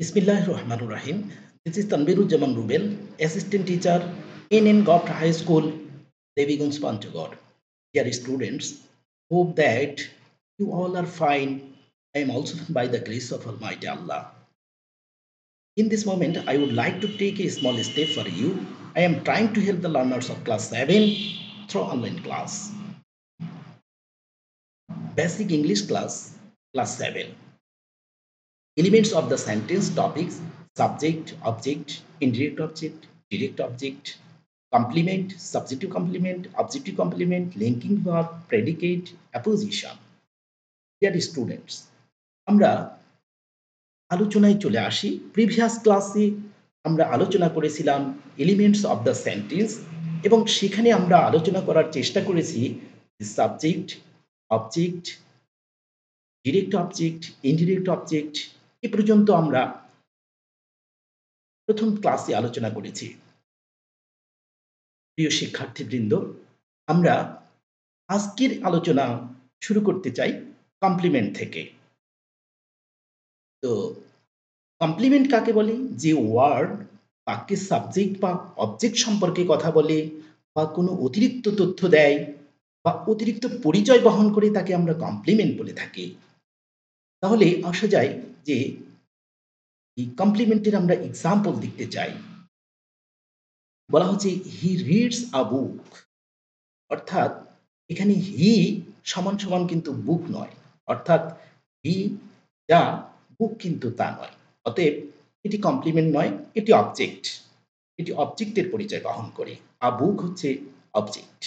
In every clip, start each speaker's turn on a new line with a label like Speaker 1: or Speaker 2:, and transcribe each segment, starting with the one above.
Speaker 1: Bismillahirrahmanirrahim. This is Tanvirujjaman Rubel, Assistant Teacher in Goft High School, Devigunj, Panchagod. Dear students, hope that you all are fine. I am also by the grace of Almighty Allah. In this moment, I would like to take a small step for you. I am trying to help the learners of class 7 through online class. Basic English class 7. Elements of the sentence topics: subject, object, indirect object, direct object, complement, subjective complement, objective complement, linking verb, predicate, apposition. Dear students, আমরা আলোচনায় চলে আসি। Previous ক্লাসে আমরা আলোচনা করেছিলাম elements of the sentence এবং সেখানে আমরা আলোচনা করার চেষ্টা করেছি subject, object, direct object, indirect object. এ পর্যন্ত আমরা প্রথম ক্লাসে আলোচনা করেছি। প্রিয় শিক্ষার্থীবৃন্দ, আমরা আজকের আলোচনা শুরু করতে চাই কমপ্লিমেন্ট থেকে। তো কমপ্লিমেন্ট কাকে বলে? যে ওয়ার্ড বাক্যের সাবজেক্ট বা অবজেক্ট সম্পর্কে কথা বলে বা কোনো অতিরিক্ত তথ্য দেয় বা অতিরিক্ত পরিচয় বহন করে তাকে আমরা কমপ্লিমেন্ট বলে থাকি। তাহলে আসা যায় যে এই কমপ্লিমেন্টের আমরা এক্সাম্পল দেখতে চাই। বলা হচ্ছে হি রিডস আ বুক, অর্থাৎ এখানে হি সমান সমান কিন্তু বুক নয়, অর্থাৎ হি যা বুক কিন্তু তা নয়। অতএব এটি কমপ্লিমেন্ট নয়, এটি অবজেক্ট। এটি অবজেক্টের পরিচয় বহন করে। আ বুক হচ্ছে অবজেক্ট।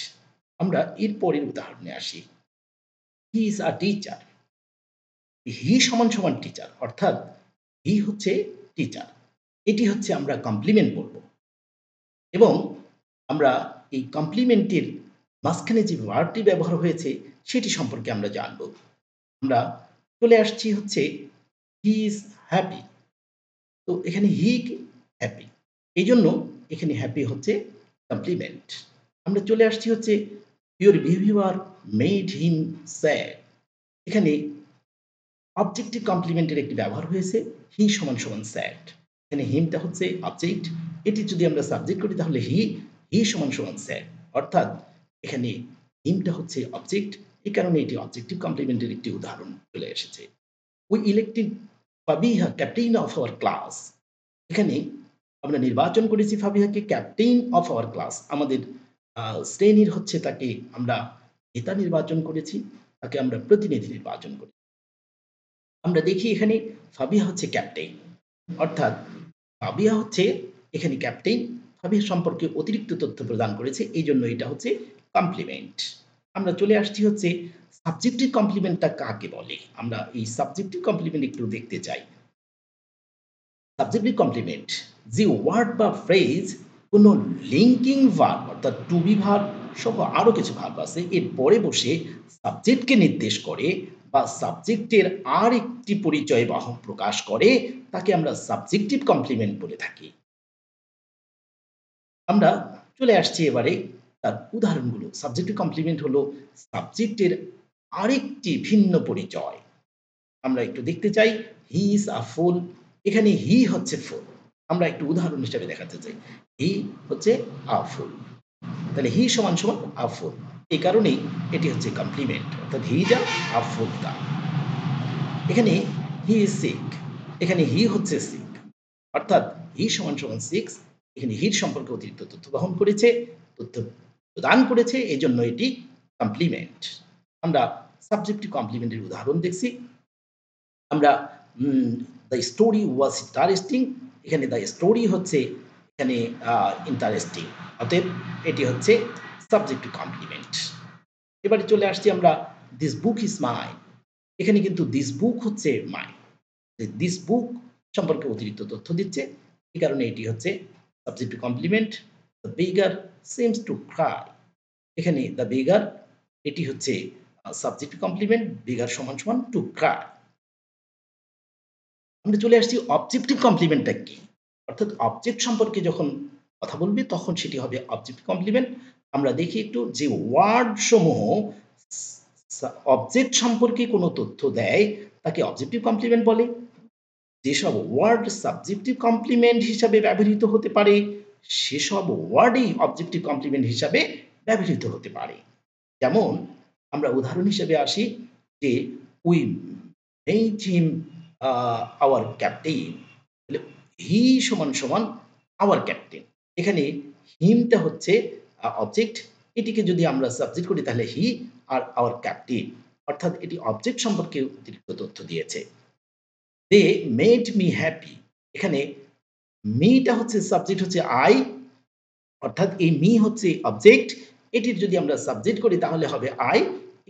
Speaker 1: আমরা এর পরের উদাহরণে আসি। He is a teacher. হি সমান সমান টিচার, অর্থাৎ হি হচ্ছে টিচার। এটি হচ্ছে আমরা কমপ্লিমেন্ট বলব এবং আমরা এই কমপ্লিমেন্টের মাঝখানে যে ওয়ার্ডটি ব্যবহার হয়েছে সেটি সম্পর্কে আমরা জানব। আমরা চলে আসছি হচ্ছে হি ইজ হ্যাপি। তো এখানে হি হ্যাপি, এই জন্য এখানে হ্যাপি হচ্ছে কমপ্লিমেন্ট। আমরা চলে আসছি হচ্ছে your behaviour made him sad. এখানে অবজেক্টিভ কমপ্লিমেন্টের একটি ব্যবহার হয়েছে, হি সমান সমান স্যাড। এখানে হিমটা হচ্ছে অবজেক্ট, এটি যদি আমরা সাবজেক্ট করি তাহলে হি সমান সমান স্যাড, অর্থাৎ এখানে হিমটা হচ্ছে অবজেক্ট। এই কারণে এটি অবজেক্টিভ কমপ্লিমেন্টের একটি উদাহরণ চলে এসেছে। We elected Fabiha captain of our class. এখানে আমরা নির্বাচন করেছি ফাবিহাকে ক্যাপ্টেন অফ আওয়ার ক্লাস। আমাদের শ্রেণীর হচ্ছে তাকে আমরা নেতা নির্বাচন করেছি, তাকে আমরা প্রতিনিধি নির্বাচন করি। আমরা দেখি এখানে ফাবিহা হচ্ছে ক্যাপ্টেন, অর্থাৎ ফাবিহা হচ্ছে এখানে ক্যাপ্টেন। ফাবিহা সম্পর্কে অতিরিক্ত তথ্য প্রদান করেছে, এই জন্য এটা হচ্ছে কমপ্লিমেন্ট। আমরা চলে আসছি হচ্ছে সাবজেক্টিভ কমপ্লিমেন্টটা কাকে বলে। আমরা এই সাবজেক্টিভ কমপ্লিমেন্ট একটু দেখতে চাই। সাবজেক্টিভ কমপ্লিমেন্ট যে ওয়ার্ড বা ফ্রেজ কোনো লিঙ্কিং ভার্ব অর্থাৎ টু বি ভার্ব সহ আরও কিছু ভার্ব আছে এর পরে বসে সাবজেক্টকে নির্দেশ করে বা সাবজেক্টের আর একটি পরিচয় বাহক প্রকাশ করে, তাকে আমরা সাবজেক্টিভ কমপ্লিমেন্ট বলে থাকি। আমরা চলে আসছি এবারে তার উদাহরণগুলো। সাবজেক্টিভ কমপ্লিমেন্ট হলো সাবজেক্টের আরেকটি ভিন্ন পরিচয়। আমরা একটু দেখতে চাই হি ইজ আ ফুল। এখানে হি হচ্ছে ফুল। আমরা একটু উদাহরণ হিসেবে দেখাতে চাই। হি হচ্ছে আ ফুল। তাহলে হি সমান সমান আ ফুল। এই কারণেই এটি হচ্ছে কমপ্লিমেন্ট, অর্থাৎ হি যা আ ফুল তা। এখানে হি ইজ সিক। এখানে হি হচ্ছে সিক, অর্থাৎ হি সমান সমান সিক্স। এখানে হির সম্পর্কে অতিরিক্ত তথ্য বহন করেছে, তথ্য প্রদান করেছে, এজন্য এটি কমপ্লিমেন্ট। আমরা সাবজেক্টিভ কমপ্লিমেন্টের উদাহরণ দেখছি। আমরা দ্য স্টোরি ওয়াজ ইন্টারেস্টিং। এখানে দ্য স্টোরি হচ্ছে এখানে ইন্টারেস্টিং, অতএব এটি হচ্ছে সাবজেক্টিভ কমপ্লিমেন্ট। এবারে চলে আসছি আমরা দিস বুক ইজ মাইন। এখানে কিন্তু দিস বুক হচ্ছে মাইন। দিস বুক সম্পর্কে অতিরিক্ত তথ্য দিচ্ছে, এই কারণে এটি হচ্ছে subjective complement. The beggar seems to cry. এখানে দ্য বেগার এটি হচ্ছে সাবজেক্টিভ কমপ্লিমেন্ট, বেগার সমান সমান টু ক্রাই। আমরা চলে আসছি অবজেক্টিভ কমপ্লিমেন্টটা কি? অর্থাৎ অবজেক্ট সম্পর্কে যখন কথা বলবি তখন সেটি হবে অবজেক্টিভ কমপ্লিমেন্ট। আমরা দেখি একটু যে ওয়ার্ড সমূহ অবজেক্ট সম্পর্কে কোনো তথ্য দেয় তাকে অবজেক্টিভ কমপ্লিমেন্ট বলে। যেসব ওয়ার্ড সাবজেক্টিভ কমপ্লিমেন্ট হিসাবে ব্যবহৃত হতে পারে সেসব ওয়ার্ডই অবজেক্টিভ কমপ্লিমেন্ট হিসাবে ব্যবহৃত হতে পারে। যেমন আমরা উদাহরণ হিসেবে আসি যে we made him hour captain. তাহলে হি সমান সমান আওয়ার ক্যাপ্টেন। এখানে হিমটা হচ্ছে অবজেক্ট, এটিকে যদি আমরা সাবজেক্ট করি তাহলে হি আর আওয়ার ক্যাপ্টেন, অর্থাৎ এটি অবজেক্ট সম্পর্কে অতিরিক্ত তথ্য দিয়েছে। They made me happy. এখানে মিটা হচ্ছে সাবজেক্ট হচ্ছে আই, অর্থাৎ এই মি হচ্ছে অবজেক্ট, এটির যদি আমরা সাবজেক্ট করি তাহলে হবে আই,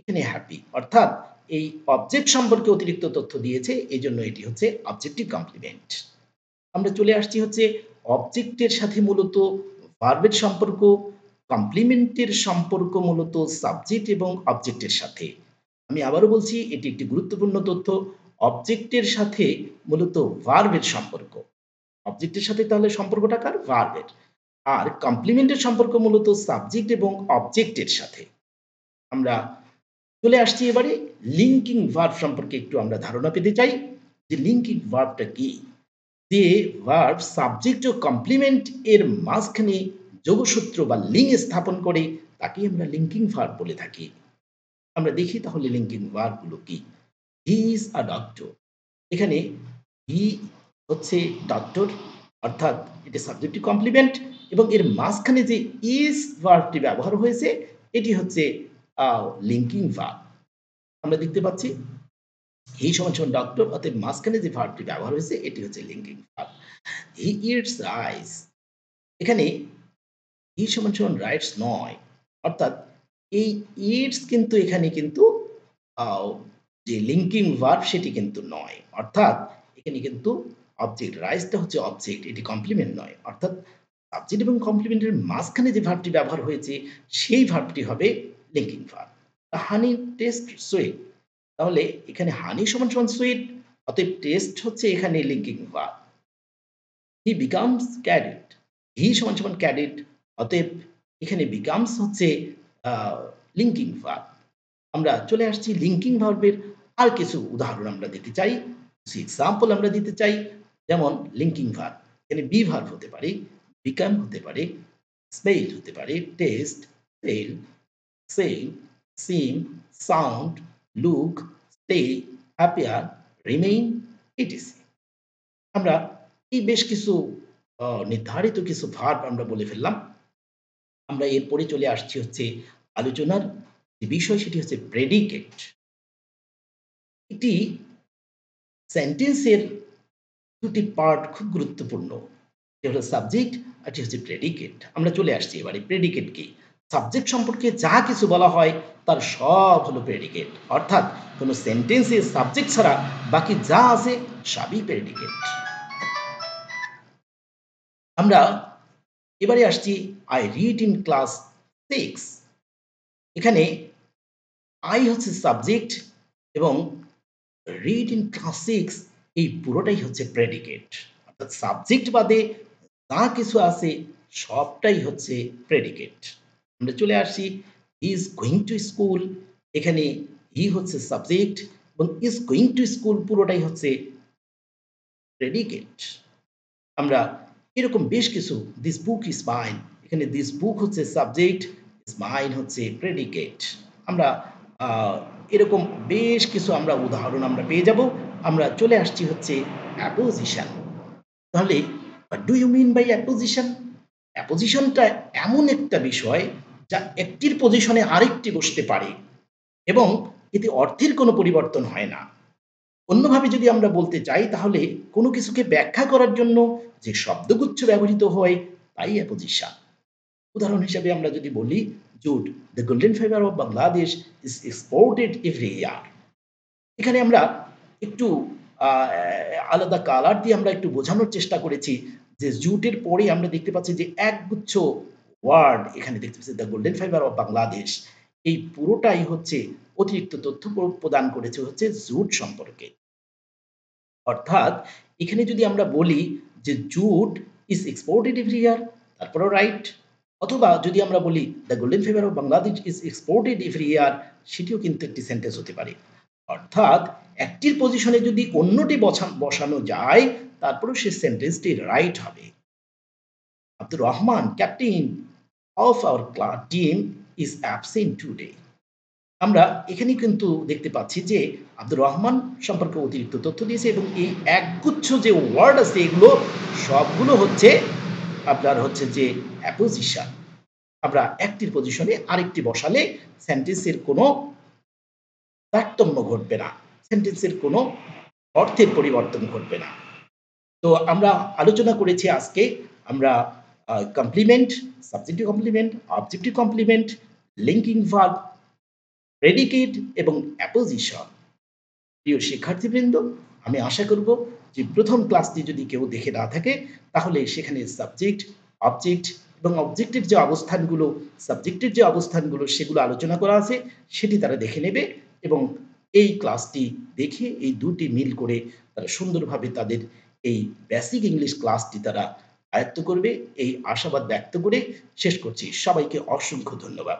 Speaker 1: এখানে হ্যাপি, অর্থাৎ এই অবজেক্ট সম্পর্কে অতিরিক্ত তথ্য দিয়েছে, এজন্য এটি হচ্ছে অবজেক্টিভ কমপ্লিমেন্ট। আমরা চলে আসছি হচ্ছে অবজেক্টের সাথে মূলত ভার্বের সম্পর্ক, কমপ্লিমেন্টের সম্পর্ক মূলত সাবজেক্ট এবং অবজেক্টের সাথে। আমি আবারও বলছি এটি একটি গুরুত্বপূর্ণ তথ্য। অবজেক্টের সাথে মূলত ভার্বের সম্পর্ক। অবজেক্টের সাথে তাহলে সম্পর্কটা কার? ভার্বের। আর কমপ্লিমেন্টের সম্পর্ক মূলত সাবজেক্ট এবং অবজেক্টের সাথে। আমরা চলে আসছি এবারে লিঙ্কিং ভার্ব সম্পর্কে একটু আমরা ধারণা পেতে চাই যে লিঙ্কিং ভার্বটা কি? যে ভার্ব সাবজেক্ট ও কমপ্লিমেন্ট এর মাঝখানে যোগসূত্র বা লিঙ্ক স্থাপন করে তাকেই আমরা লিঙ্কিং ভার্ব বলে থাকি। আমরা দেখি তাহলে লিঙ্কিং ভার্ব গুলো কি? He is a doctor. এখানে হি হচ্ছে ডক্টর, অর্থাৎ এটা সাবজেক্টিভ কমপ্লিমেন্ট এবং এর মাঝখানে যে ইজ ভার্বটি ব্যবহার হয়েছে এটি হচ্ছে লিঙ্কিং ভার্ব। আমরা দেখতে পাচ্ছি হি সমান সমান ডক্টর, অতএব মাঝখানে যে ভার্বটি ব্যবহার হয়েছে এটি হচ্ছে linking verb. He eats rice. এখানে হি সমান সমান রাইটস নয়, অর্থাৎ এই ইটস কিন্তু এখানে কিন্তু আহ, যে লিঙ্কিং ভার্ব সেটি কিন্তু নয়, অর্থাৎ এখানে কিন্তু অবজেক্ট রাইসটা হচ্ছে অবজেক্ট, এটি কমপ্লিমেন্ট নয়, অর্থাৎ সাবজেক্ট এবং কমপ্লিমেন্টের মাঝখানে যে ভার্বটি ব্যবহার হয়েছে সেই ভার্বটি হবে linking verb. Honey taste sweet. তাহলে এখানে হানি সমান সমান সুইট, অতএব টেস্ট হচ্ছে এখানে linking verb. He becomes cadet. He সমান সমান ক্যাডেট, অতএব এখানে বিকামস হচ্ছে লিঙ্কিং ভার্ব। আমরা চলে আসছি লিঙ্কিং ভার্বের আর কিছু উদাহরণ আমরা দিতে চাই, কিছু এক্সাম্পল আমরা দিতে চাই। যেমন লিঙ্কিং ভার্ব এখানে বি ভার্ব হতে পারে, বিকাম হতে পারে, স্মেল হতে পারে, taste, sell, sell, seem, sound, look, stay, appear, remain, E T C. আমরা এই বেশ কিছু নির্ধারিত কিছু ভার্ব আমরা বলে ফেললাম। আমরা এরপরে চলে আসছি হচ্ছে আলোচনার যে বিষয় সেটি হচ্ছে প্রেডিকেট। একটি সেন্টেন্সের দুটি পার্ট খুব গুরুত্বপূর্ণ। এটি হলো সাবজেক্ট আর এটি হচ্ছে প্রেডিকেট। আমরা চলে আসছি এবারে প্রেডিকেট কি? সাবজেক্ট সম্পর্কে যা কিছু বলা হয় তার সব হলো প্রেডিকেট। অর্থাৎ কোনো সেন্টেন্সে সাবজেক্ট ছাড়া বাকি যা আছে সবই প্রেডিকেট। আমরা এবারে আসছি আই রিড ইন ক্লাস 6। এখানে আই হচ্ছে সাবজেক্ট এবং রিড ইন ক্লাস 6 এই পুরোটাই হচ্ছে প্রেডিকেট। অর্থাৎ সাবজেক্ট বাদে যা কিছু আছে সবটাই হচ্ছে প্রেডিকেট। আমরা চলে আসি he is going to school. এখানে হি হচ্ছে সাবজেক্ট এবং ইজ গোয়িং টু স্কুল পুরোটাই হচ্ছে প্রেডিকেট। আমরা এরকম বেশ কিছু দিস বুক ইজ মাইন। এখানে দিস বুক হচ্ছে সাবজেক্ট, ইজ মাইন হচ্ছে প্রেডিকেট। আমরা আহ, এরকম বেশ কিছু আমরা উদাহরণ আমরা পেয়ে যাব। আমরা চলে আসছি হচ্ছে অ্যাপোজিশন। তাহলে what do you mean by apposition? অ্যাপোজিশনটা এমন একটা বিষয় যা একটির পজিশনে আরেকটি বসতে পারে এবং এতে অর্থের কোনো পরিবর্তন হয় না। অন্যভাবে যদি আমরা বলতে চাই তাহলে কোনো কিছুকে ব্যাখ্যা করার জন্য যে শব্দগুচ্ছ ব্যবহৃত হয় তাই অ্যাপোজিশন। উদাহরণ হিসেবে আমরা যদি বলি jute, the golden fibre of Bangladesh is exported every year. এখানে আমরা একটু আলাদা কালার দিয়ে আমরা একটু বোঝানোর চেষ্টা করেছি যে জুটের পরে আমরা দেখতে পাচ্ছি যে একগুচ্ছ ওয়ার্ড এখানে দেখতে পাচ্ছি the golden fibre of Bangladesh. এই পুরোটাই হচ্ছে অতিরিক্ত তথ্য প্রদান করেছে হচ্ছে জুট সম্পর্কে। অর্থাৎ এখানে যদি আমরা বলি যে jute is exported every year, তারপরেও রাইট, অথবা যদি আমরা বলি the golden fever of Bangladesh is exported every year, সেটিও কিন্তু একটি সেন্টেন্স হতে পারে। অর্থাৎ একটির পজিশনে যদি অন্যটি বসানো যায় তারপরেও সে সেন্টেন্সটি রাইট হবে। Abdur Rahman, captain of our team, is absent today. আমরা এখানে কিন্তু দেখতে পাচ্ছি যে আব্দুর রহমান সম্পর্কে অতিরিক্ত তথ্য দিয়েছে এবং এই একগুচ্ছ যে ওয়ার্ড আছে এগুলো সবগুলো হচ্ছে আপনার হচ্ছে যে অ্যাপোজিশন। আমরা একটির পজিশনে আরেকটি বসালে সেন্টেন্সের কোনো তারতম্য ঘটবে না, সেন্টেন্সের কোনো অর্থের পরিবর্তন ঘটবে না। তো আমরা আলোচনা করেছি আজকে আমরা complement, subjective complement, objective complement, linking verb, predicate এবং অ্যাপোজিশন। প্রিয় শিক্ষার্থীবৃন্দ, আমি আশা করব যে প্রথম ক্লাসটি যদি কেউ দেখে না থাকে তাহলে সেখানে সাবজেক্ট, অবজেক্ট এবং অবজেক্টের যে অবস্থানগুলো, সাবজেক্টের যে অবস্থানগুলো সেগুলো আলোচনা করা আছে সেটি তারা দেখে নেবে এবং এই ক্লাসটি দেখে এই দুটি মিল করে তারা সুন্দরভাবে তাদের এই বেসিক ইংলিশ ক্লাসটি তারা আয়ত্ত করবে এই আশাবাদ ব্যক্ত করে শেষ করছি। সবাইকে অসংখ্য ধন্যবাদ।